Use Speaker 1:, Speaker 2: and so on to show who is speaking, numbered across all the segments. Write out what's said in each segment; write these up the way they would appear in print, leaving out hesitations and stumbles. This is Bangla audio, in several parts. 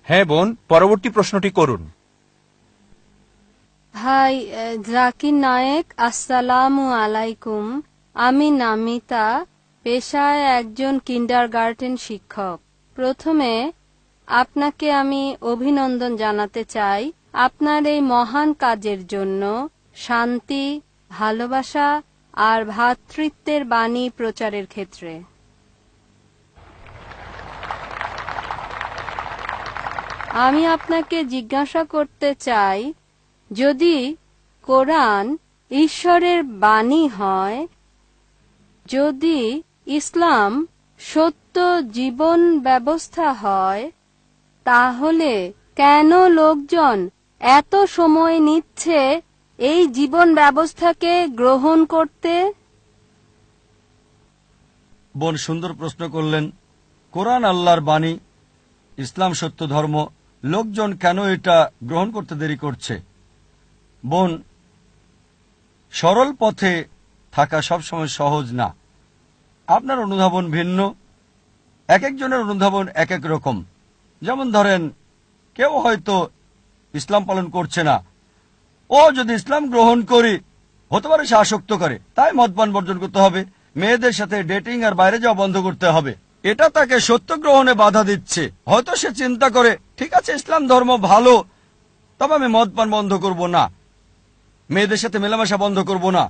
Speaker 1: হ্যাঁ বোন, পরবর্তী প্রশ্নটি করুন।
Speaker 2: ভাই জাকির নায়েক, আসসালামু আলাইকুম। আমি নামিতা, পেশায় একজন কিন্ডারগার্টেন শিক্ষক। প্রথমে আপনাকে আমি অভিনন্দন জানাতে চাই আপনার এই মহান কাজের জন্য। শান্তি, ভালোবাসা আর ভ্রাতৃত্বের বাণী প্রচারের ক্ষেত্রে আমি আপনাকে জিজ্ঞাসা করতে চাই, যদি কোরআন ঈশ্বরের বাণী হয়, যদি ইসলাম সত্য জীবন ব্যবস্থা হয়, তাহলে কেন লোকজন এত সময় নিচ্ছে এই জীবন ব্যবস্থাকে গ্রহণ করতে?
Speaker 3: বোন সুন্দর প্রশ্ন করলেন। কোরআন আল্লাহর বাণী, ইসলাম সত্য ধর্ম, লোকজন কেন এটা গ্রহণ করতে দেরি করছে? বোন, সরল পথে থাকা সবসময় সহজ না। আপনার অনুধাবন ভিন্ন, এক একজনের অনুধাবন এক এক রকম। যেমন ধরেন, কেউ হয়তো ইসলাম পালন করছে না, ও যদি ইসলাম গ্রহণ করি হতে পারে সে আসক্ত করে, তাই মদপান বর্জন করতে হবে, মেয়েদের সাথে ডেটিং আর বাইরে যাওয়া বন্ধ করতে হবে। এটা তাকে সত্য গ্রহণে বাধা দিচ্ছে। হয়তো সে চিন্তা করে, ঠিক আছে ইসলাম ধর্ম ভালো, তবে আমি মদপান বন্ধ করব না, মেয়েদের সাথে মেলামেশা বন্ধ করব না,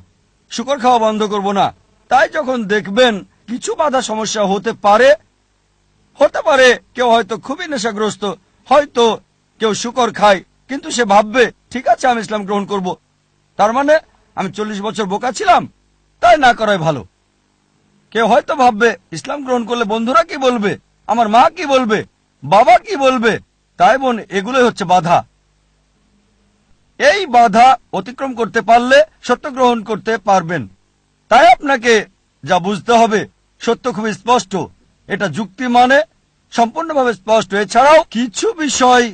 Speaker 3: শুকর খাওয়া বন্ধ করব না। তাই যখন দেখবেন কিছু বাধা সমস্যা হতে পারে কেউ হয়তো খুবই নেশাগ্রস্ত, হয়তো কেউ শুকর খায়, কিন্তু সে ভাববে ঠিক আছে আমি ইসলাম গ্রহণ করব, তার মানে আমি 40 বছর বোকা ছিলাম, তাই না করাই ভালো। কেউ হয়তো ভাববে ইসলাম গ্রহণ করলে বন্ধুরা কি বলবে, আমার মা কি বলবে, বাবা কি বলবে। তাই বোন, এগুলোই হচ্ছে বাধা। এই বাধা অতিক্রম করতে পারলে সত্য গ্রহণ করতে পারবেন। তাই আপনাকে যা বুঝতে হবে, সত্য খুব স্পষ্ট, এটা যুক্তি মানে সম্পূর্ণভাবে স্পষ্ট। এছাড়াও কিছু বিষয়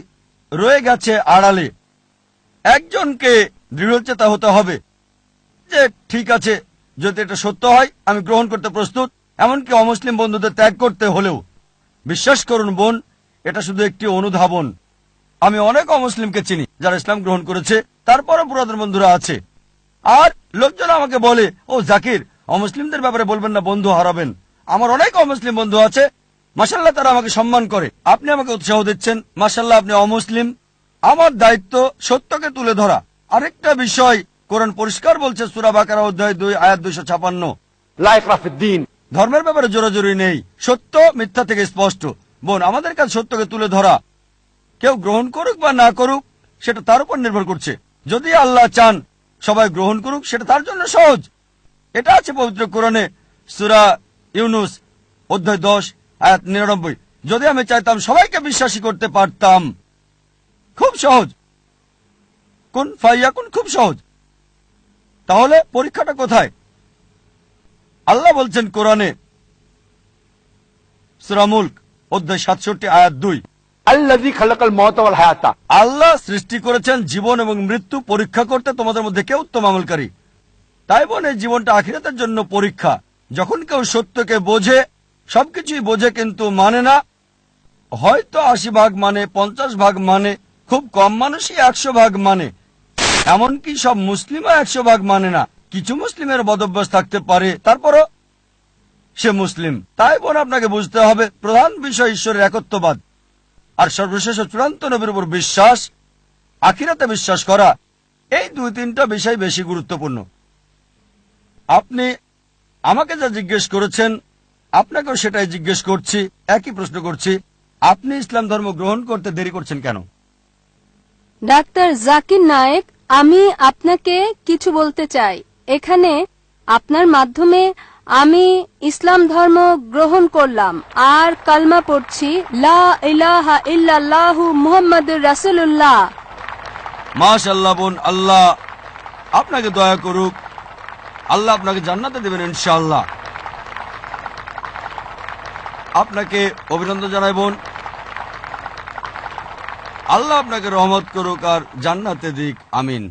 Speaker 3: রয়ে গেছে আড়ালে। একজনকে দৃঢ়চেতা হতে হবে যে ঠিক আছে, যদি এটা সত্য হয় আমি গ্রহণ করতে প্রস্তুত, এমনকি অমুসলিম বন্ধুদের ত্যাগ করতে হলেও। বিশ্বাস করুন বোন, এটা শুধু একটি অনুধাবন। আমি অনেক অমুসলিমকে চিনি যারা ইসলাম গ্রহণ করেছে, তারপরও পুরাতন বন্ধুরা আছে। আর লোকজন আমাকে বলে, ও জাকির, অমুসলিমদের ব্যাপারে বলবেন না, বন্ধু হারাবেন। আমার অনেক অমুসলিম বন্ধু আছে, মাশাআল্লাহ, তারা আমাকে সম্মান করে। আপনি আমাকে উৎসাহ দিচ্ছেন, মাশাআল্লাহ, আপনি অমুসলিম। আমার দায়িত্ব সত্যকে তুলে ধরা। আরেকটা বিষয়, কোরআন পরিষ্কার বলছে, সূরা বাকারা অধ্যায় 2 আয়াত 256,
Speaker 4: লা ইকরাহা ফিদ-দীন,
Speaker 3: ধর্মের ব্যাপারে জোরাজুরি নেই, সত্য মিথ্যা থেকে স্পষ্ট। বোন, আমাদের কাছে সত্যকে তুলে ধরা। কেউ গ্রহণ করুক বা না করুক সেটা তার উপর নির্ভর করছে। যদি আল্লাহ চান সবাই গ্রহণ করুক, সেটা তার জন্য সহজ। এটা আছে পবিত্র কোরআনে, সূরা ইউনুস অধ্যায় 10 আয়াত 99। যদি আমি চাইতাম সবাইকে বিশ্বাসী করতে পারতাম, খুব সহজ, কুন ফায়াকুন, খুব সহজ। তাহলে পরীক্ষাটা কোথায়? আল্লাহ বলছেন কোরআনে, সূরা মুলক অধ্যায় 67 আয়াত 2,
Speaker 4: আল্লাযী খালাকাল মাউতা ওয়াল হায়াতা,
Speaker 3: আল্লাহ সৃষ্টি করেছেন জীবন এবং মৃত্যু পরীক্ষা করতে তোমাদের মধ্যে কে উত্তম আমলকারী। তাই বোন, এই জীবনটা আখিরাতের জন্য পরীক্ষা। যখন কেউ সত্যকে বোঝে, সবকিছুই বোঝে কিন্তু মানে না, হয়তো 80 ভাগ মানে, 50 ভাগ মানে, খুব কম মানুষই 100 ভাগ মানে, এমনকি সব মুসলিমও 100 ভাগ মানে না। কিছু মুসলিমের বদভ্যাস থাকতে পারে, তারপরও সে মুসলিম। তাই বোন, আপনাকে বুঝতে হবে প্রধান বিষয় ঈশ্বরের একত্ববাদ, আর সর্বশেষ চূড়ান্ত নবীর উপর বিশ্বাস, আখিরাতে বিশ্বাস করা। এই 2-3টা বিষয় বেশি গুরুত্বপূর্ণ। আপনি আমাকে যা জিজ্ঞেস করেছেন, আপনাকেও সেটাই জিজ্ঞেস করছি, একই প্রশ্ন করছি। আপনি ইসলাম ধর্ম গ্রহণ করতে দেরি করছেন কেন?
Speaker 2: ডাক্তার জাকির নায়েক, আমি আপনাকে কিছু বলতে চাই। এখানে আপনার মাধ্যমে আমি ইসলাম ধর্ম গ্রহণ করলাম আর কালমা পড়ছি, লা ইলাহা ইল্লাল্লাহু মুহাম্মাদুর রাসূলুল্লাহ।
Speaker 3: মাশাআল্লাহ বোন, আল্লাহ আপনাকে দয়া করুক, আল্লাহ আপনাকে জান্নাতে দেবেন ইনশাআল্লাহ। আপনাকে অভিনন্দন জানাই বোন, আল্লাহ আপনাকে রহমত করুক আর জান্নাতে দিক, আমিন।